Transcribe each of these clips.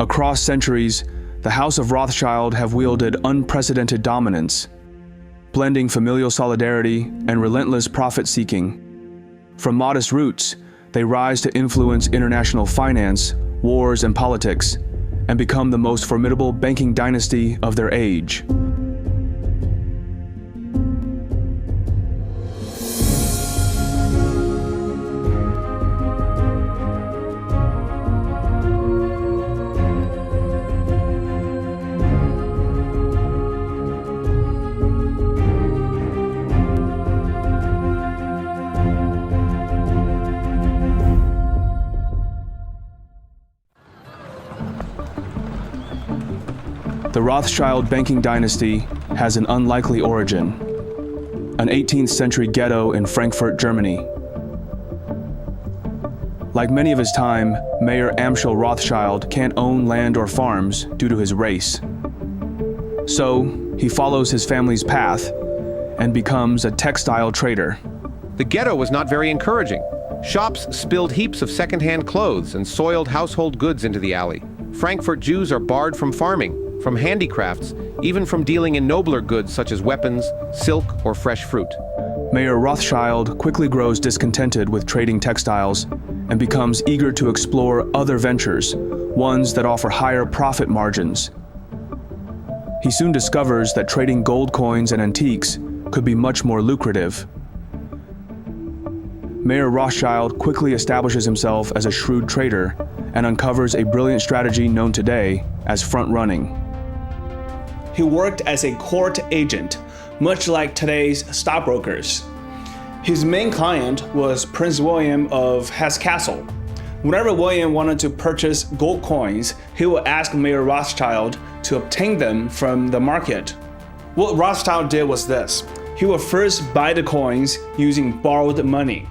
Across centuries, the House of Rothschild have wielded unprecedented dominance, blending familial solidarity and relentless profit-seeking. From modest roots, they rise to influence international finance, wars, and politics, and become the most formidable banking dynasty of their age. The Rothschild banking dynasty has an unlikely origin, an 18th century ghetto in Frankfurt, Germany. Like many of his time, Mayer Amschel Rothschild can't own land or farms due to his race. So, he follows his family's path and becomes a textile trader. The ghetto was not very encouraging. Shops spilled heaps of second-hand clothes and soiled household goods into the alley. Frankfurt Jews are barred from farming, from handicrafts, even from dealing in nobler goods such as weapons, silk, or fresh fruit. Mayer Rothschild quickly grows discontented with trading textiles and becomes eager to explore other ventures, ones that offer higher profit margins. He soon discovers that trading gold coins and antiques could be much more lucrative. Mayer Rothschild quickly establishes himself as a shrewd trader and uncovers a brilliant strategy known today as front-running. He worked as a court agent, much like today's stockbrokers. His main client was Prince William of Hesse-Kassel. Whenever William wanted to purchase gold coins, he would ask Mayer Rothschild to obtain them from the market. What Rothschild did was this. He would first buy the coins using borrowed money,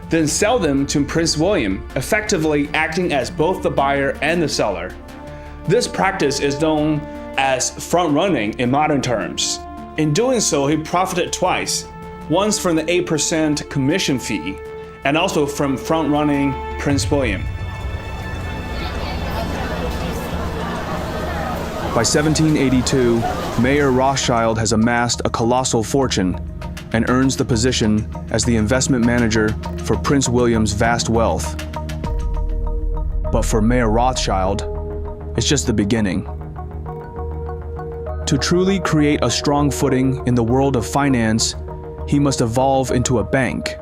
then sell them to Prince William, effectively acting as both the buyer and the seller. This practice is known as front-running in modern terms. In doing so, he profited twice, once from the 8% commission fee, and also from front-running Prince William. By 1782, Mayer Rothschild has amassed a colossal fortune and earns the position as the investment manager for Prince William's vast wealth. But for Mayer Rothschild, it's just the beginning. To truly create a strong footing in the world of finance, he must evolve into a bank.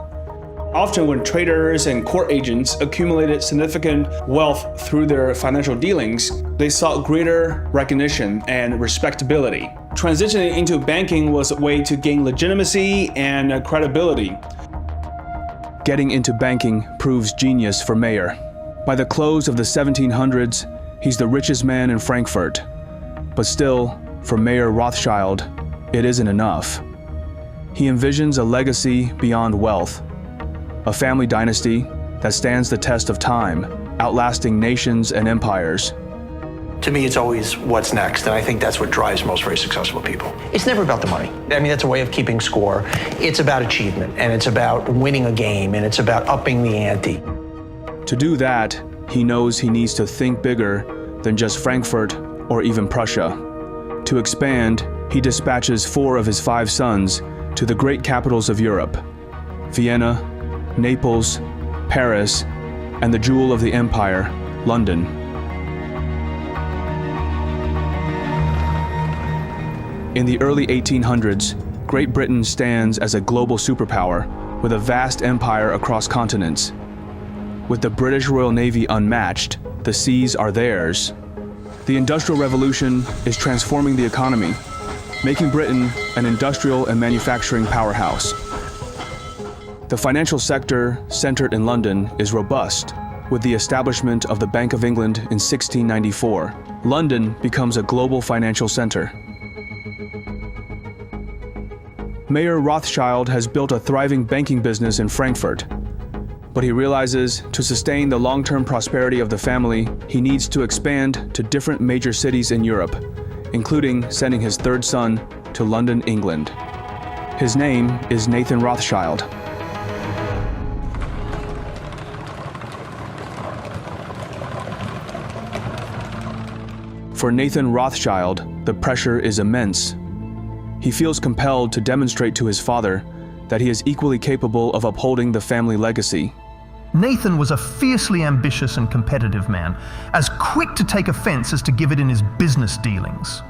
Often when traders and court agents accumulated significant wealth through their financial dealings, they sought greater recognition and respectability. Transitioning into banking was a way to gain legitimacy and credibility. Getting into banking proves genius for Mayer. By the close of the 1700s, he's the richest man in Frankfurt. But still, for Mayer Rothschild, it isn't enough. He envisions a legacy beyond wealth, a family dynasty that stands the test of time, outlasting nations and empires. To me, it's always what's next, and I think that's what drives most very successful people. It's never about the money. I mean, that's a way of keeping score. It's about achievement, and it's about winning a game, and it's about upping the ante. To do that, he knows he needs to think bigger than just Frankfurt or even Prussia. To expand, he dispatches 4 of his 5 sons to the great capitals of Europe: Vienna, Naples, Paris, and the jewel of the empire, London. In the early 1800s, Great Britain stands as a global superpower with a vast empire across continents. With the British Royal Navy unmatched, the seas are theirs. The Industrial Revolution is transforming the economy, making Britain an industrial and manufacturing powerhouse. The financial sector, centered in London, is robust. With the establishment of the Bank of England in 1694, London becomes a global financial center. Mayer Rothschild has built a thriving banking business in Frankfurt, but he realizes to sustain the long-term prosperity of the family, he needs to expand to different major cities in Europe, including sending his 3rd son to London, England. His name is Nathan Rothschild. For Nathan Rothschild, the pressure is immense. He feels compelled to demonstrate to his father that he is equally capable of upholding the family legacy. Nathan was a fiercely ambitious and competitive man, as quick to take offense as to give it in his business dealings.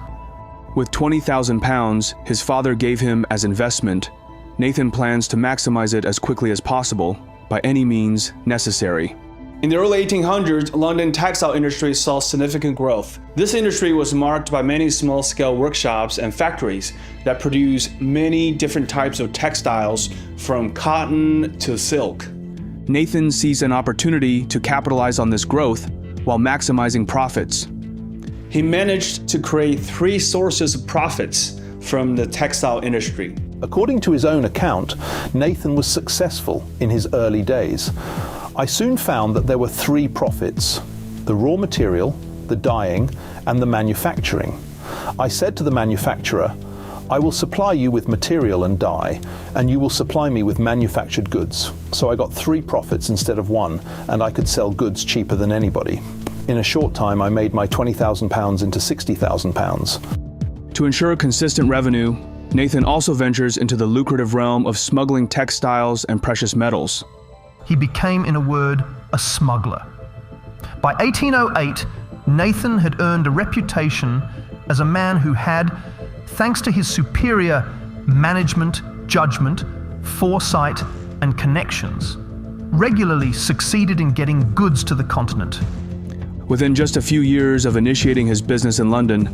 With £20,000 his father gave him as investment, Nathan plans to maximize it as quickly as possible, by any means necessary. In the early 1800s, London textile industry saw significant growth. This industry was marked by many small-scale workshops and factories that produce many different types of textiles, from cotton to silk. Nathan sees an opportunity to capitalize on this growth while maximizing profits. He managed to create 3 sources of profits from the textile industry. According to his own account, Nathan was successful in his early days. I soon found that there were 3 profits: the raw material, the dyeing, and the manufacturing. I said to the manufacturer, "I will supply you with material and dye, and you will supply me with manufactured goods." So I got 3 profits instead of 1, and I could sell goods cheaper than anybody. In a short time, I made my £20,000 into £60,000. To ensure consistent revenue, Nathan also ventures into the lucrative realm of smuggling textiles and precious metals. He became, in a word, a smuggler. By 1808, Nathan had earned a reputation as a man who had, thanks to his superior management, judgment, foresight, and connections, regularly succeeded in getting goods to the continent. Within just a few years of initiating his business in London,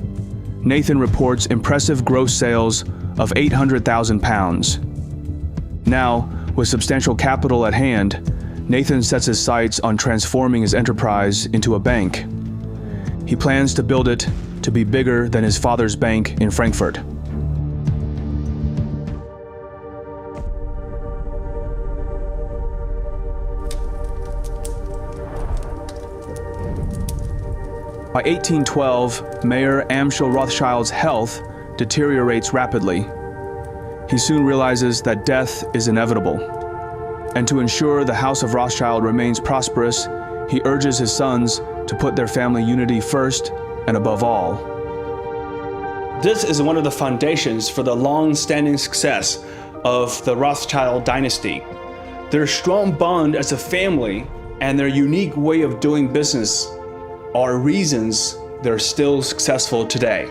Nathan reports impressive gross sales of £800,000. Now, with substantial capital at hand, Nathan sets his sights on transforming his enterprise into a bank. He plans to build it to be bigger than his father's bank in Frankfurt. By 1812, Mayor Amschel Rothschild's health deteriorates rapidly. He soon realizes that death is inevitable. And to ensure the House of Rothschild remains prosperous, he urges his sons to put their family unity first and above all. This is one of the foundations for the long-standing success of the Rothschild dynasty. Their strong bond as a family and their unique way of doing business are reasons they're still successful today.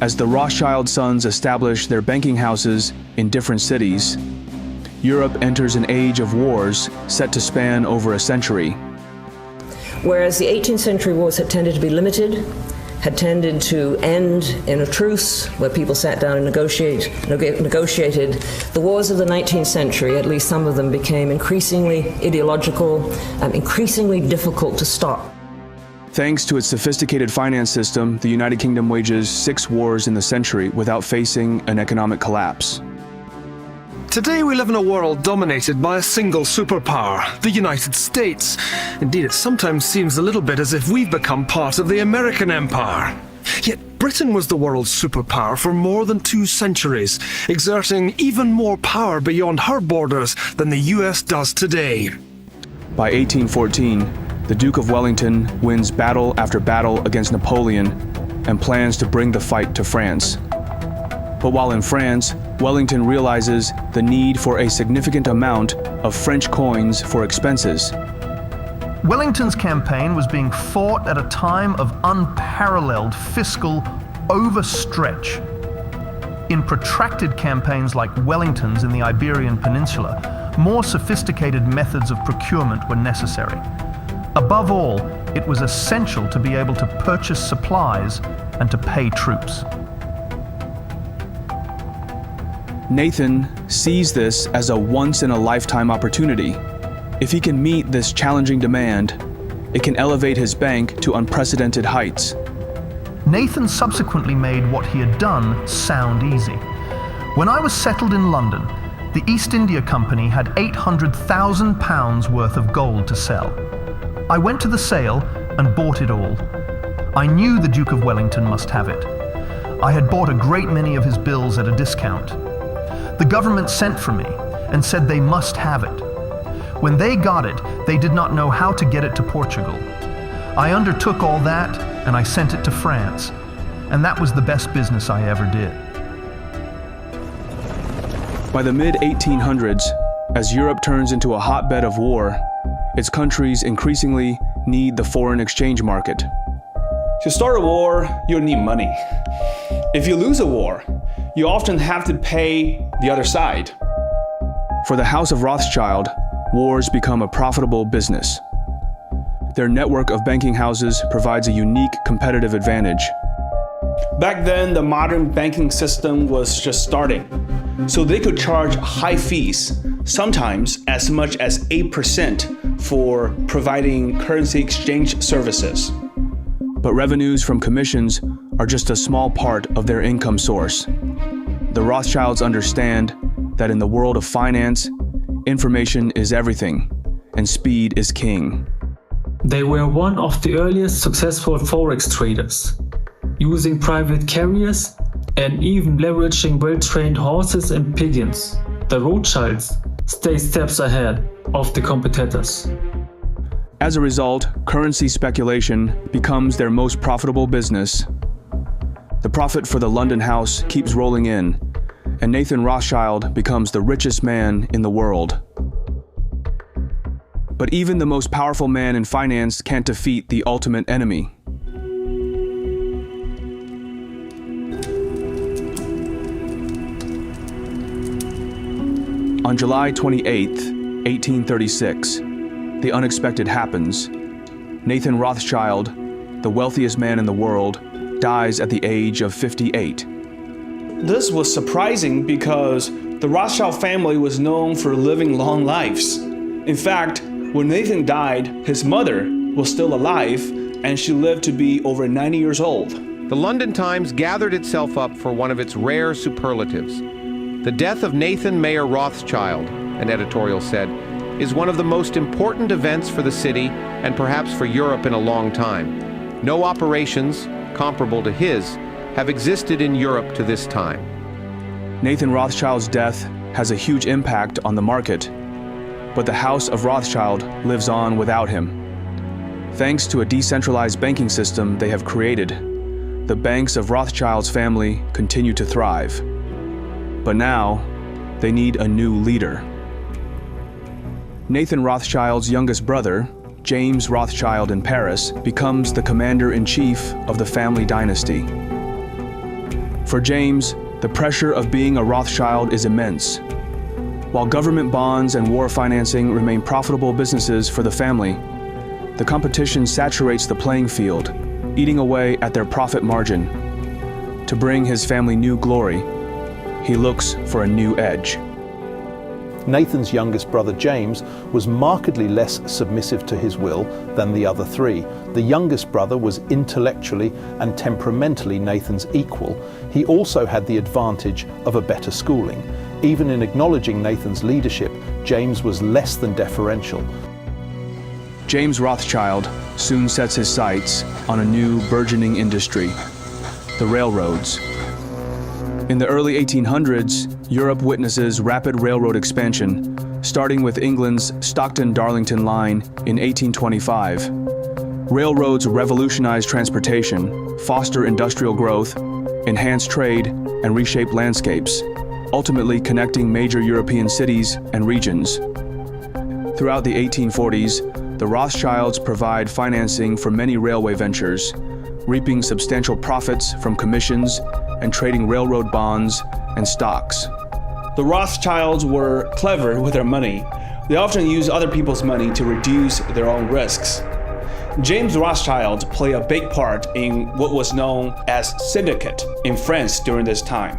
As the Rothschild sons establish their banking houses in different cities, Europe enters an age of wars set to span over a century. Whereas the 18th century wars had tended to be limited, had tended to end in a truce where people sat down and negotiated, the wars of the 19th century, at least some of them, became increasingly ideological and increasingly difficult to stop. Thanks to its sophisticated finance system, the United Kingdom wages 6 wars in the century without facing an economic collapse. Today we live in a world dominated by a single superpower, the United States. Indeed, it sometimes seems a little bit as if we've become part of the American empire. Yet Britain was the world's superpower for more than 2 centuries, exerting even more power beyond her borders than the US does today. By 1814, the Duke of Wellington wins battle after battle against Napoleon and plans to bring the fight to France. But while in France, Wellington realizes the need for a significant amount of French coins for expenses. Wellington's campaign was being fought at a time of unparalleled fiscal overstretch. In protracted campaigns like Wellington's in the Iberian Peninsula, more sophisticated methods of procurement were necessary. Above all, it was essential to be able to purchase supplies and to pay troops. Nathan sees this as a once-in-a-lifetime opportunity. If he can meet this challenging demand, it can elevate his bank to unprecedented heights. Nathan subsequently made what he had done sound easy. When I was settled in London, the East India Company had £800,000 worth of gold to sell. I went to the sale and bought it all. I knew the Duke of Wellington must have it. I had bought a great many of his bills at a discount. The government sent for me, and said they must have it. When they got it, they did not know how to get it to Portugal. I undertook all that, and I sent it to France. And that was the best business I ever did. By the mid-1800s, as Europe turns into a hotbed of war, its countries increasingly need the foreign exchange market. To start a war, you'll need money. If you lose a war, you often have to pay the other side. For the House of Rothschild, wars become a profitable business. Their network of banking houses provides a unique competitive advantage. Back then, the modern banking system was just starting, so they could charge high fees, sometimes as much as 8% for providing currency exchange services. But revenues from commissions are just a small part of their income source. The Rothschilds understand that in the world of finance, information is everything, and speed is king. They were one of the earliest successful forex traders, using private carriers and even leveraging well-trained horses and pigeons. The Rothschilds stay steps ahead of the competitors. As a result, currency speculation becomes their most profitable business. The profit for the London house keeps rolling in, and Nathan Rothschild becomes the richest man in the world. But even the most powerful man in finance can't defeat the ultimate enemy. On July 28, 1836, the unexpected happens. Nathan Rothschild, the wealthiest man in the world, dies at the age of 58. This was surprising because the Rothschild family was known for living long lives. In fact, when Nathan died, his mother was still alive, and she lived to be over 90 years old. The London Times gathered itself up for one of its rare superlatives. The death of Nathan Mayer Rothschild, an editorial said, is one of the most important events for the city and perhaps for Europe in a long time. No operations comparable to his have existed in Europe to this time. Nathan Rothschild's death has a huge impact on the market, but the House of Rothschild lives on without him. Thanks to a decentralized banking system they have created, the banks of Rothschild's family continue to thrive. But now, they need a new leader. Nathan Rothschild's youngest brother, James Rothschild in Paris, becomes the commander-in-chief of the family dynasty. For James, the pressure of being a Rothschild is immense. While government bonds and war financing remain profitable businesses for the family, the competition saturates the playing field, eating away at their profit margin. To bring his family new glory, he looks for a new edge. Nathan's youngest brother James was markedly less submissive to his will than the other three. The youngest brother was intellectually and temperamentally Nathan's equal. He also had the advantage of a better schooling. Even in acknowledging Nathan's leadership, James was less than deferential. James Rothschild soon sets his sights on a new burgeoning industry, the railroads. In the early 1800s, Europe witnesses rapid railroad expansion, starting with England's Stockton-Darlington line in 1825. Railroads revolutionize transportation, foster industrial growth, enhance trade, and reshape landscapes, ultimately connecting major European cities and regions. Throughout the 1840s, the Rothschilds provide financing for many railway ventures, reaping substantial profits from commissions and trading railroad bonds and stocks. The Rothschilds were clever with their money. They often used other people's money to reduce their own risks. James Rothschild played a big part in what was known as syndicate in France during this time.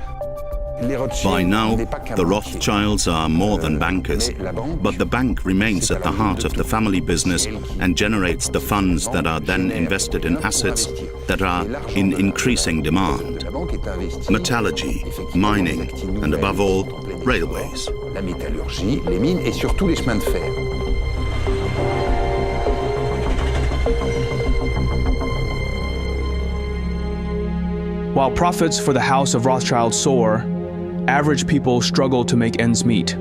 By now, the Rothschilds are more than bankers, but the bank remains at the heart of the family business and generates the funds that are then invested in assets that are in increasing demand. Metallurgy, mining, and above all, railways. While profits for the House of Rothschild soar, average people struggle to make ends meet.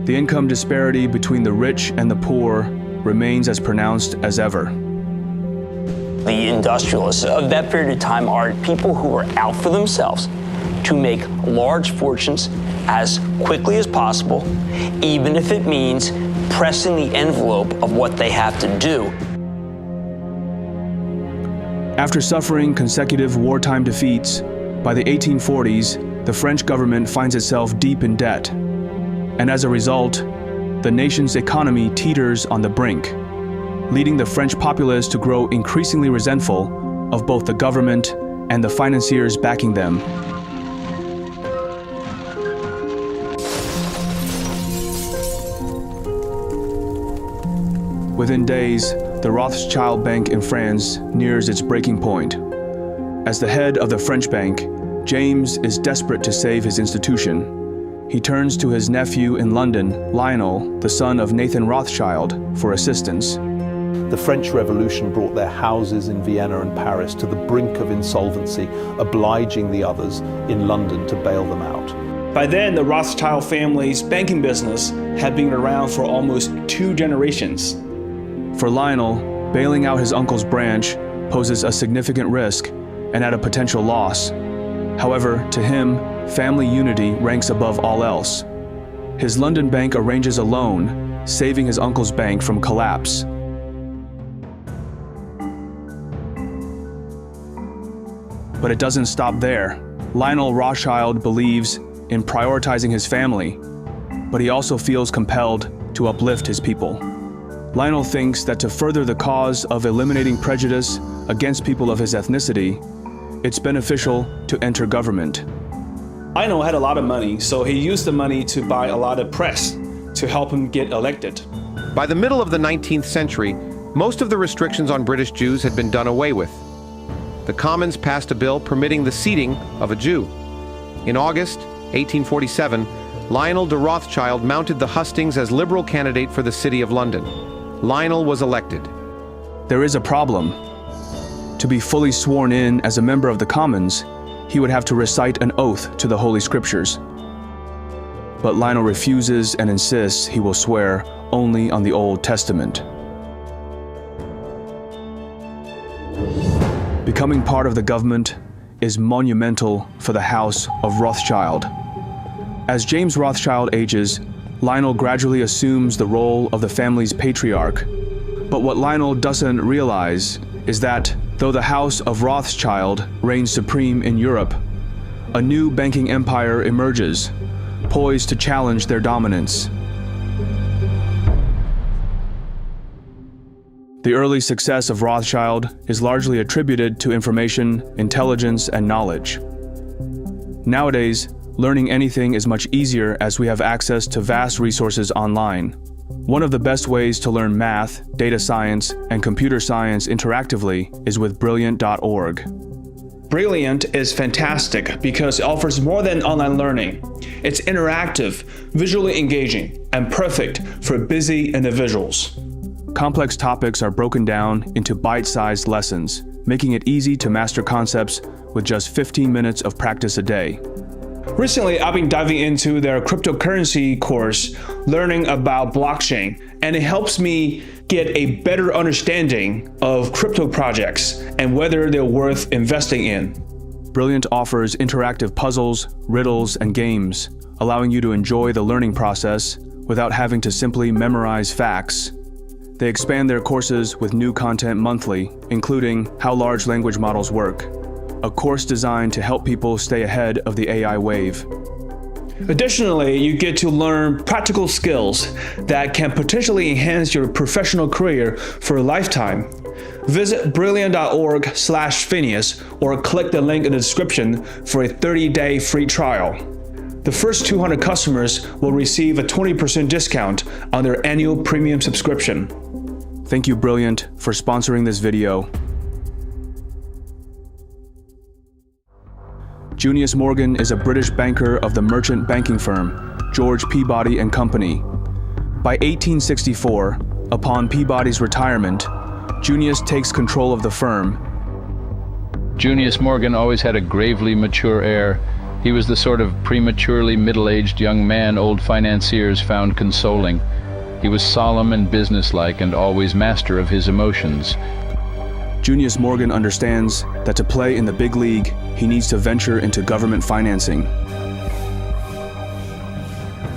The income disparity between the rich and the poor remains as pronounced as ever. The industrialists of that period of time are people who are out for themselves to make large fortunes as quickly as possible, even if it means pressing the envelope of what they have to do. After suffering consecutive wartime defeats, by the 1840s, the French government finds itself deep in debt. And as a result, the nation's economy teeters on the brink, leading the French populace to grow increasingly resentful of both the government and the financiers backing them. Within days, the Rothschild Bank in France nears its breaking point. As the head of the French bank, James is desperate to save his institution. He turns to his nephew in London, Lionel, the son of Nathan Rothschild, for assistance. The French Revolution brought their houses in Vienna and Paris to the brink of insolvency, obliging the others in London to bail them out. By then, the Rothschild family's banking business had been around for almost 2 generations. For Lionel, bailing out his uncle's branch poses a significant risk and at a potential loss. However, to him, family unity ranks above all else. His London bank arranges a loan, saving his uncle's bank from collapse. But it doesn't stop there. Lionel Rothschild believes in prioritizing his family, but he also feels compelled to uplift his people. Lionel thinks that to further the cause of eliminating prejudice against people of his ethnicity, it's beneficial to enter government. Lionel had a lot of money, so he used the money to buy a lot of press to help him get elected. By the middle of the 19th century, most of the restrictions on British Jews had been done away with. The Commons passed a bill permitting the seating of a Jew. In August 1847, Lionel de Rothschild mounted the hustings as Liberal candidate for the City of London. Lionel was elected. There is a problem. To be fully sworn in as a member of the Commons, he would have to recite an oath to the Holy Scriptures. But Lionel refuses and insists he will swear only on the Old Testament. Becoming part of the government is monumental for the House of Rothschild. As James Rothschild ages, Lionel gradually assumes the role of the family's patriarch. But what Lionel doesn't realize is that, though the House of Rothschild reigns supreme in Europe, a new banking empire emerges, poised to challenge their dominance. The early success of Rothschild is largely attributed to information, intelligence, and knowledge. Nowadays, learning anything is much easier as we have access to vast resources online. One of the best ways to learn math, data science, and computer science interactively is with Brilliant.org. Brilliant is fantastic because it offers more than online learning. It's interactive, visually engaging, and perfect for busy individuals. Complex topics are broken down into bite-sized lessons, making it easy to master concepts with just 15 minutes of practice a day. Recently, I've been diving into their cryptocurrency course, learning about blockchain, and it helps me get a better understanding of crypto projects and whether they're worth investing in. Brilliant offers interactive puzzles, riddles, and games, allowing you to enjoy the learning process without having to simply memorize facts. They expand their courses with new content monthly, including How Large Language Models Work, a course designed to help people stay ahead of the AI wave. Additionally, you get to learn practical skills that can potentially enhance your professional career for a lifetime. Visit brilliant.org/Phineas or click the link in the description for a 30-day free trial. The first 200 customers will receive a 20% discount on their annual premium subscription. Thank you, Brilliant, for sponsoring this video. Junius Morgan is a British banker of the merchant banking firm, George Peabody and Company. By 1864, upon Peabody's retirement, Junius takes control of the firm. Junius Morgan always had a gravely mature air. He was the sort of prematurely middle-aged young man old financiers found consoling. He was solemn and businesslike and always master of his emotions. Junius Morgan understands that to play in the big league, he needs to venture into government financing.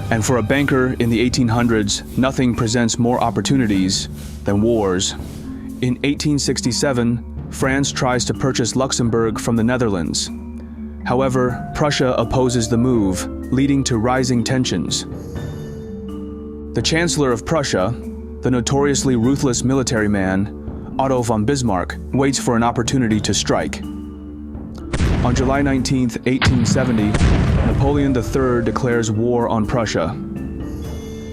And for a banker in the 1800s, nothing presents more opportunities than wars. In 1867, France tries to purchase Luxembourg from the Netherlands. However, Prussia opposes the move, leading to rising tensions. The Chancellor of Prussia, the notoriously ruthless military man, Otto von Bismarck, waits for an opportunity to strike. On July 19, 1870, Napoleon III declares war on Prussia.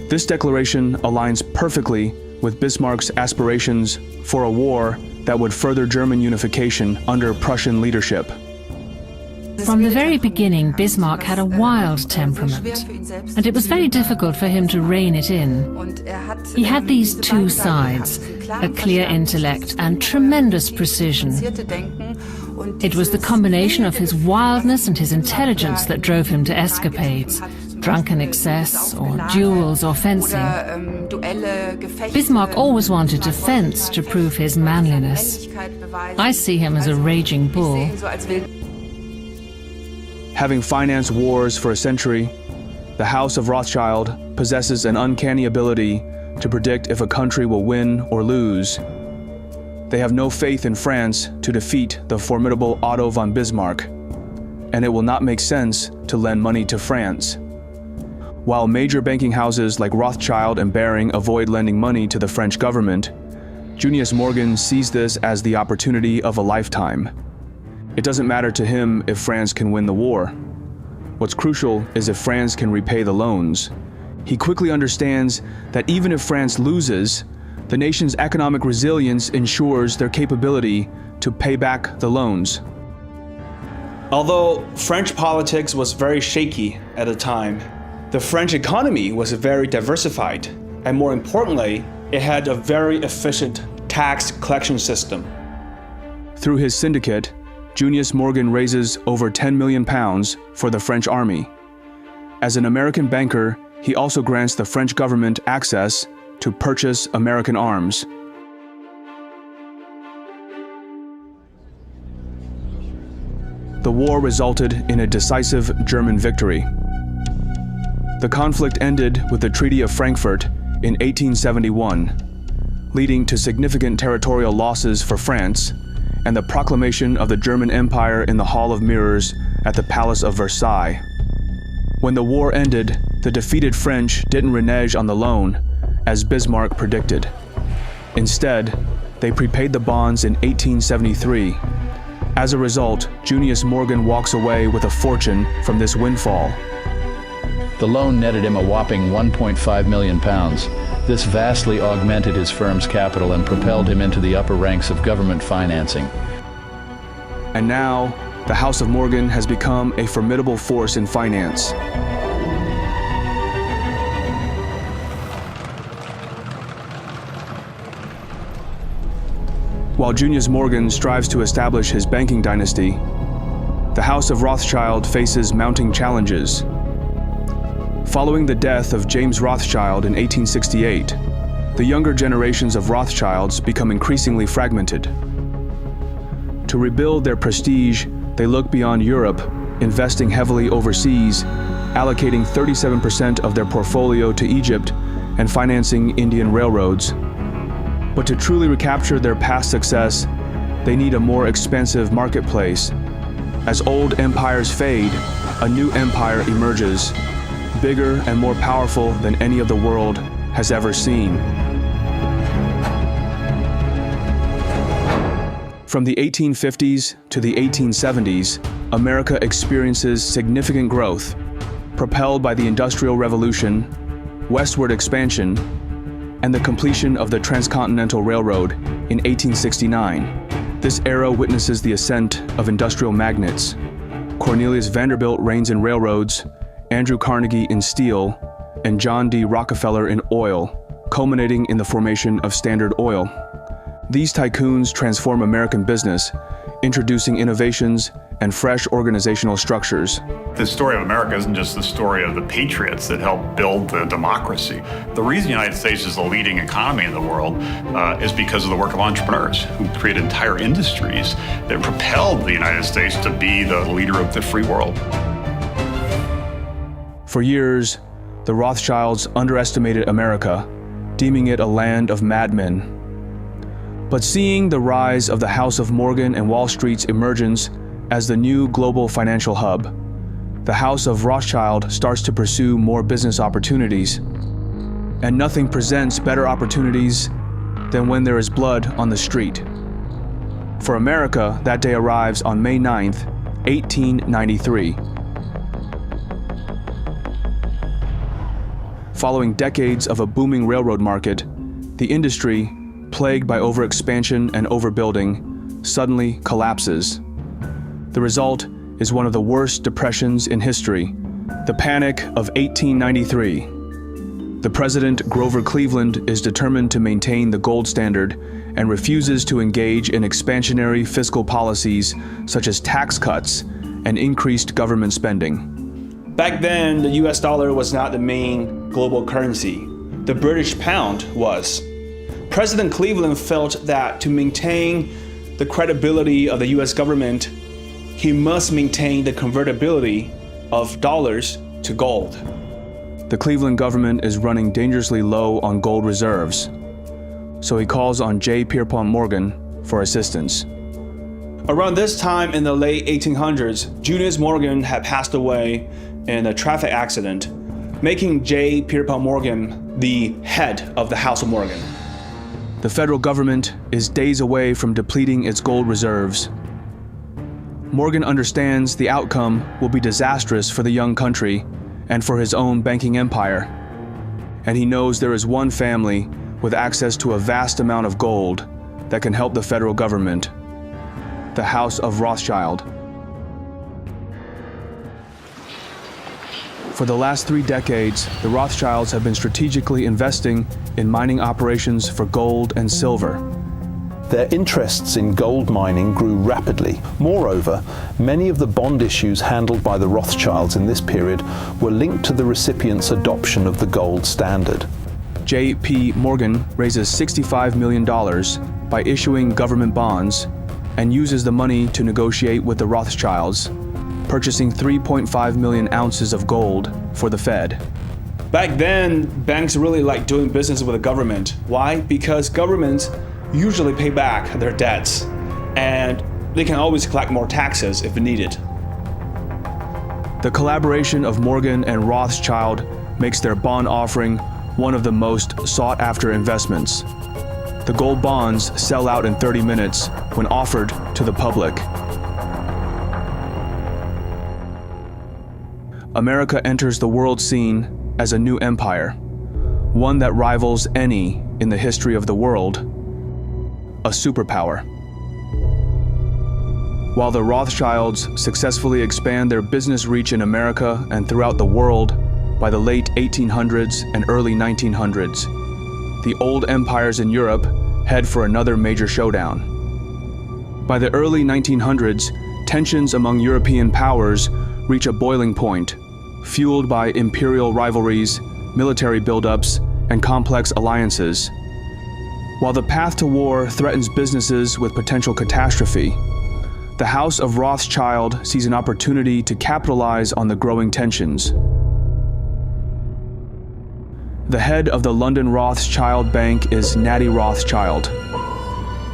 This declaration aligns perfectly with Bismarck's aspirations for a war that would further German unification under Prussian leadership. From the very beginning, Bismarck had a wild temperament, and it was very difficult for him to rein it in. He had these two sides, a clear intellect and tremendous precision. It was the combination of his wildness and his intelligence that drove him to escapades, drunken excess, or duels or fencing. Bismarck always wanted to fence to prove his manliness. I see him as a raging bull. Having financed wars for a century, the House of Rothschild possesses an uncanny ability to predict if a country will win or lose. They have no faith in France to defeat the formidable Otto von Bismarck, and it will not make sense to lend money to France. While major banking houses like Rothschild and Baring avoid lending money to the French government, Junius Morgan sees this as the opportunity of a lifetime. It doesn't matter to him if France can win the war. What's crucial is if France can repay the loans. He quickly understands that even if France loses, the nation's economic resilience ensures their capability to pay back the loans. Although French politics was very shaky at the time, the French economy was very diversified, and more importantly, it had a very efficient tax collection system. Through his syndicate, Junius Morgan raises over £10 million for the French army. As an American banker, he also grants the French government access to purchase American arms. The war resulted in a decisive German victory. The conflict ended with the Treaty of Frankfurt in 1871, leading to significant territorial losses for France and the proclamation of the German Empire in the Hall of Mirrors at the Palace of Versailles. When the war ended, the defeated French didn't renege on the loan, as Bismarck predicted. Instead, they prepaid the bonds in 1873. As a result, Junius Morgan walks away with a fortune from this windfall. The loan netted him a whopping £1.5 million. This vastly augmented his firm's capital and propelled him into the upper ranks of government financing. And now, the House of Morgan has become a formidable force in finance. While Junius Morgan strives to establish his banking dynasty, the House of Rothschild faces mounting challenges. Following the death of James Rothschild in 1868, the younger generations of Rothschilds become increasingly fragmented. To rebuild their prestige, they look beyond Europe, investing heavily overseas, allocating 37% of their portfolio to Egypt and financing Indian railroads. But to truly recapture their past success, they need a more expansive marketplace. As old empires fade, a new empire emerges, bigger and more powerful than any of the world has ever seen. From the 1850s to the 1870s, America experiences significant growth, propelled by the Industrial Revolution, westward expansion, and the completion of the Transcontinental Railroad in 1869. This era witnesses the ascent of industrial magnates. Cornelius Vanderbilt reigns in railroads, Andrew Carnegie in steel, and John D. Rockefeller in oil, culminating in the formation of Standard Oil. These tycoons transform American business, introducing innovations and fresh organizational structures. The story of America isn't just the story of the patriots that helped build the democracy. The reason the United States is the leading economy in the world is because of the work of entrepreneurs who created entire industries that propelled the United States to be the leader of the free world. For years, the Rothschilds underestimated America, deeming it a land of madmen. But seeing the rise of the House of Morgan and Wall Street's emergence as the new global financial hub, the House of Rothschild starts to pursue more business opportunities. And nothing presents better opportunities than when there is blood on the street. For America, that day arrives on May 9th, 1893. Following decades of a booming railroad market, the industry, plagued by overexpansion and overbuilding, suddenly collapses. The result is one of the worst depressions in history, the Panic of 1893. The president, Grover Cleveland, is determined to maintain the gold standard and refuses to engage in expansionary fiscal policies such as tax cuts and increased government spending. Back then, the US dollar was not the main global currency. The British pound was. President Cleveland felt that to maintain the credibility of the US government, he must maintain the convertibility of dollars to gold. The Cleveland government is running dangerously low on gold reserves, so he calls on J. Pierpont Morgan for assistance. Around this time in the late 1800s, Junius Morgan had passed away in a traffic accident, making J. Pierpont Morgan the head of the House of Morgan. The federal government is days away from depleting its gold reserves. Morgan understands the outcome will be disastrous for the young country and for his own banking empire. And he knows there is one family with access to a vast amount of gold that can help the federal government: the House of Rothschild. For the last 3 decades, the Rothschilds have been strategically investing in mining operations for gold and silver. Their interests in gold mining grew rapidly. Moreover, many of the bond issues handled by the Rothschilds in this period were linked to the recipient's adoption of the gold standard. J.P. Morgan raises $65 million by issuing government bonds and uses the money to negotiate with the Rothschilds, purchasing 3.5 million ounces of gold for the Fed. Back then, banks really liked doing business with the government. Why? Because governments usually pay back their debts, and they can always collect more taxes if needed. The collaboration of Morgan and Rothschild makes their bond offering one of the most sought-after investments. The gold bonds sell out in 30 minutes when offered to the public. America enters the world scene as a new empire, one that rivals any in the history of the world, a superpower. While the Rothschilds successfully expand their business reach in America and throughout the world by the late 1800s and early 1900s, the old empires in Europe head for another major showdown. By the early 1900s, tensions among European powers reach a boiling point, fueled by imperial rivalries, military buildups, and complex alliances. While the path to war threatens businesses with potential catastrophe, the House of Rothschild sees an opportunity to capitalize on the growing tensions. The head of the London Rothschild Bank is Natty Rothschild.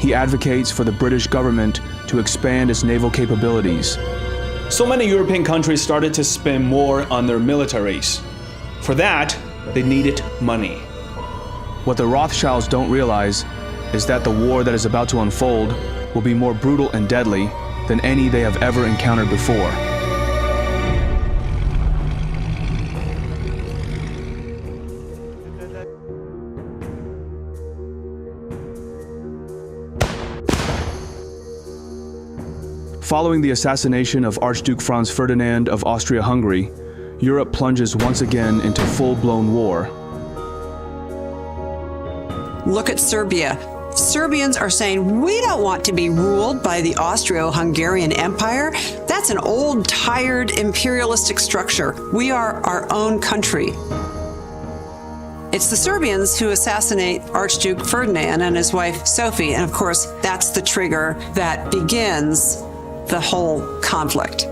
He advocates for the British government to expand its naval capabilities. So many European countries started to spend more on their militaries. For that, they needed money. What the Rothschilds don't realize is that the war that is about to unfold will be more brutal and deadly than any they have ever encountered before. Following the assassination of Archduke Franz Ferdinand of Austria-Hungary, Europe plunges once again into full-blown war. Look at Serbia. Serbians are saying, we don't want to be ruled by the Austro-Hungarian Empire. That's an old, tired, imperialistic structure. We are our own country. It's the Serbians who assassinate Archduke Ferdinand and his wife Sophie, and of course, that's the trigger that begins the whole conflict.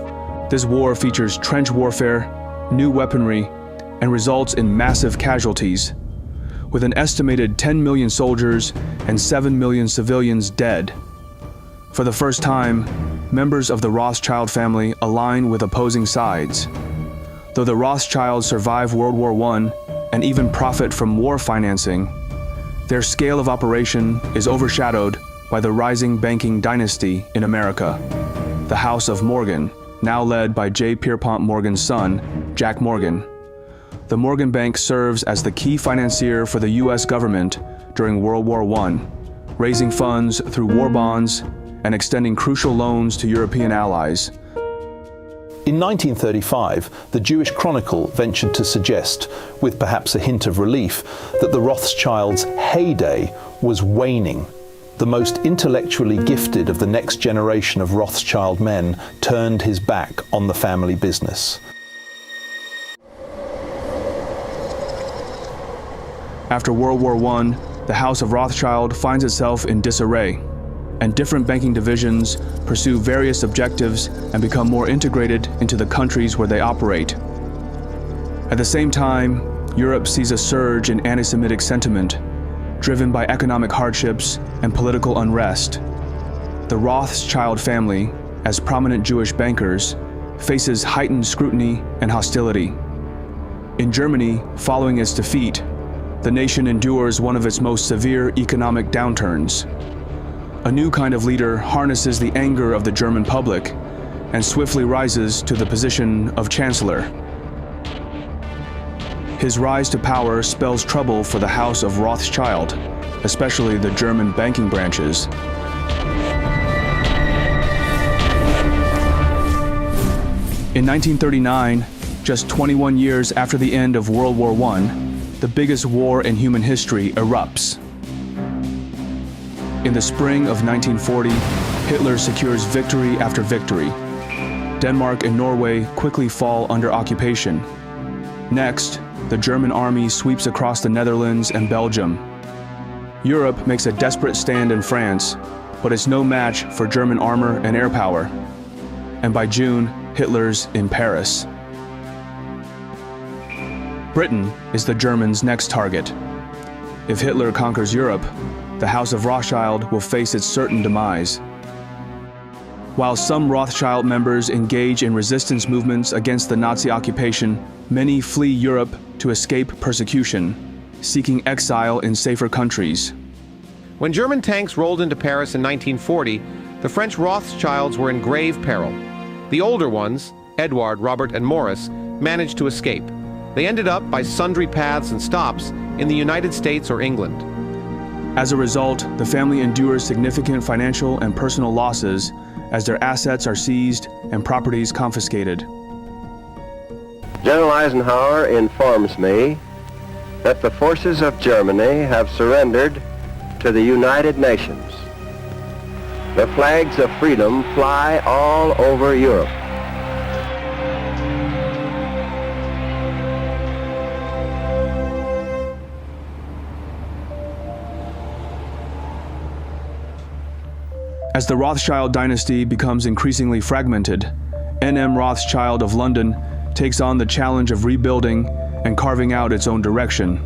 This war features trench warfare, new weaponry, and results in massive casualties, with an estimated 10 million soldiers and 7 million civilians dead. For the first time, members of the Rothschild family align with opposing sides. Though the Rothschilds survive World War I and even profit from war financing, their scale of operation is overshadowed by the rising banking dynasty in America, the House of Morgan, now led by J. Pierpont Morgan's son, Jack Morgan. The Morgan Bank serves as the key financier for the U.S. government during World War I, raising funds through war bonds and extending crucial loans to European allies. In 1935, the Jewish Chronicle ventured to suggest, with perhaps a hint of relief, that the Rothschilds' heyday was waning. The most intellectually gifted of the next generation of Rothschild men turned his back on the family business. After World War I, the House of Rothschild finds itself in disarray, and different banking divisions pursue various objectives and become more integrated into the countries where they operate. At the same time, Europe sees a surge in anti-Semitic sentiment, driven by economic hardships and political unrest. The Rothschild family, as prominent Jewish bankers, faces heightened scrutiny and hostility. In Germany, following its defeat, the nation endures one of its most severe economic downturns. A new kind of leader harnesses the anger of the German public and swiftly rises to the position of chancellor. His rise to power spells trouble for the House of Rothschild, especially the German banking branches. In 1939, just 21 years after the end of World War I, the biggest war in human history erupts. In the spring of 1940, Hitler secures victory after victory. Denmark and Norway quickly fall under occupation. Next, the German army sweeps across the Netherlands and Belgium. Europe makes a desperate stand in France, but it's no match for German armor and air power. And by June, Hitler's in Paris. Britain is the Germans' next target. If Hitler conquers Europe, the House of Rothschild will face its certain demise. While some Rothschild members engage in resistance movements against the Nazi occupation, many flee Europe to escape persecution, seeking exile in safer countries. When German tanks rolled into Paris in 1940, the French Rothschilds were in grave peril. The older ones, Edward, Robert, and Maurice, managed to escape. They ended up by sundry paths and stops in the United States or England. As a result, the family endures significant financial and personal losses as their assets are seized and properties confiscated. General Eisenhower informs me that the forces of Germany have surrendered to the United Nations. The flags of freedom fly all over Europe. As the Rothschild dynasty becomes increasingly fragmented, N.M. Rothschild of London takes on the challenge of rebuilding and carving out its own direction.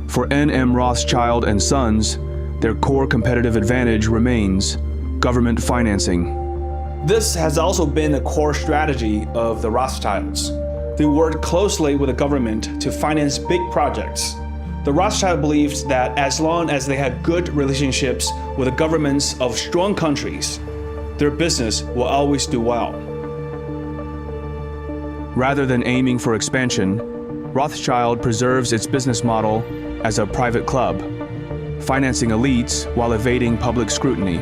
For N.M. Rothschild and Sons, their core competitive advantage remains government financing. This has also been a core strategy of the Rothschilds. They worked closely with the government to finance big projects. The Rothschild believed that as long as they had good relationships with the governments of strong countries, their business will always do well. Rather than aiming for expansion, Rothschild preserves its business model as a private club, financing elites while evading public scrutiny.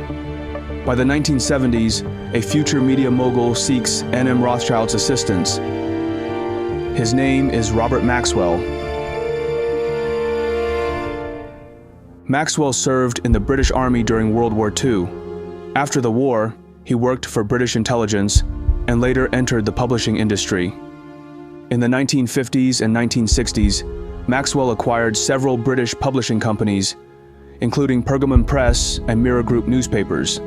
By the 1970s, a future media mogul seeks N.M. Rothschild's assistance. His name is Robert Maxwell. Maxwell served in the British Army during World War II. After the war, he worked for British intelligence and later entered the publishing industry. In the 1950s and 1960s, Maxwell acquired several British publishing companies, including Pergamon Press and Mirror Group newspapers.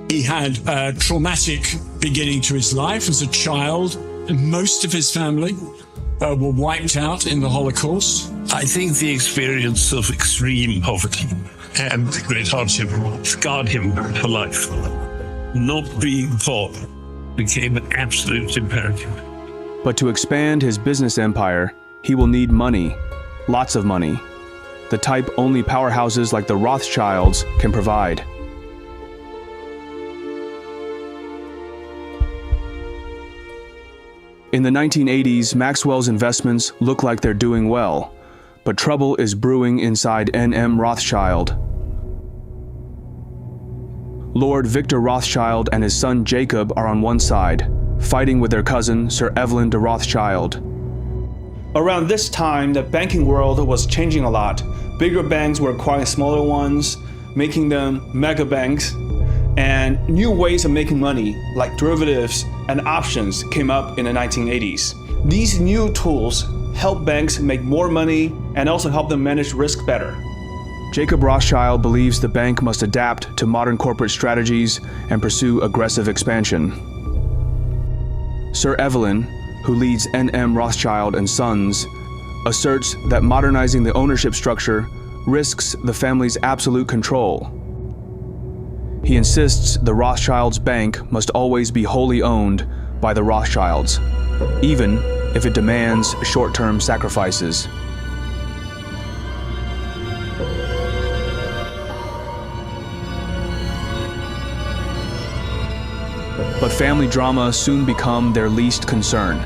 He had a traumatic beginning to his life as a child, and most of his family were wiped out in the Holocaust. I think the experience of extreme poverty and great hardship scarred him for life. Not being poor became an absolute imperative. But to expand his business empire, he will need money, lots of money, the type only powerhouses like the Rothschilds can provide. In the 1980s, Maxwell's investments look like they're doing well, but trouble is brewing inside N.M. Rothschild. Lord Victor Rothschild and his son Jacob are on one side, fighting with their cousin, Sir Evelyn de Rothschild. Around this time, the banking world was changing a lot. Bigger banks were acquiring smaller ones, making them mega banks, and new ways of making money, like derivatives and options, came up in the 1980s. These new tools help banks make more money and also help them manage risk better. Jacob Rothschild believes the bank must adapt to modern corporate strategies and pursue aggressive expansion. Sir Evelyn, who leads N.M. Rothschild and Sons, asserts that modernizing the ownership structure risks the family's absolute control. He insists the Rothschilds' bank must always be wholly owned by the Rothschilds, even if it demands short-term sacrifices. But family drama soon become their least concern.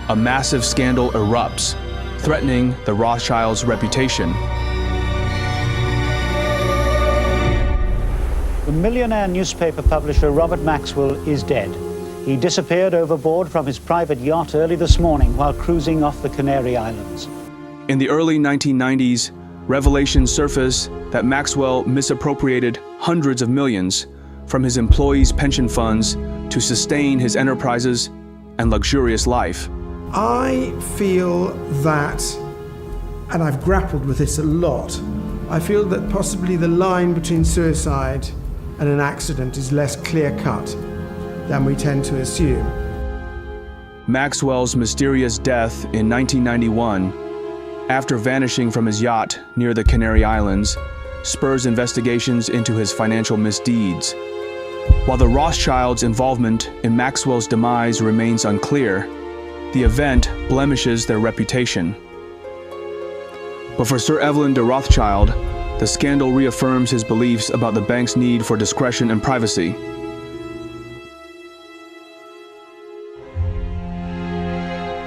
A massive scandal erupts, threatening the Rothschilds' reputation. The millionaire newspaper publisher Robert Maxwell is dead. He disappeared overboard from his private yacht early this morning while cruising off the Canary Islands. In the early 1990s, revelations surface that Maxwell misappropriated hundreds of millions from his employees' pension funds to sustain his enterprises and luxurious life. I feel that, and I've grappled with this a lot, I feel that possibly the line between suicide and an accident is less clear-cut than we tend to assume. Maxwell's mysterious death in 1991, after vanishing from his yacht near the Canary Islands, spurs investigations into his financial misdeeds. While the Rothschilds' involvement in Maxwell's demise remains unclear, the event blemishes their reputation. But for Sir Evelyn de Rothschild, the scandal reaffirms his beliefs about the bank's need for discretion and privacy.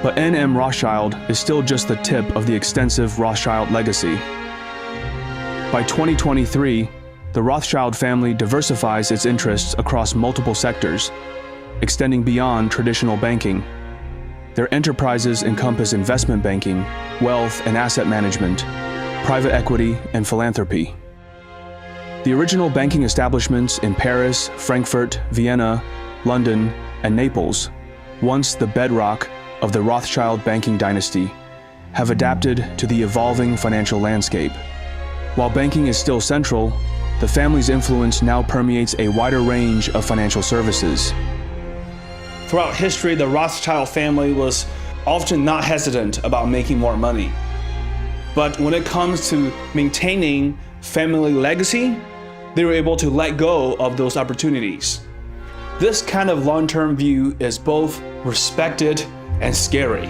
But N.M. Rothschild is still just the tip of the extensive Rothschild legacy. By 2023, the Rothschild family diversifies its interests across multiple sectors, extending beyond traditional banking. Their enterprises encompass investment banking, wealth and asset management, private equity, and philanthropy. The original banking establishments in Paris, Frankfurt, Vienna, London, and Naples, once the bedrock of the Rothschild banking dynasty, have adapted to the evolving financial landscape. While banking is still central, the family's influence now permeates a wider range of financial services. Throughout history, the Rothschild family was often not hesitant about making more money. But when it comes to maintaining family legacy, they were able to let go of those opportunities. This kind of long-term view is both respected and scary.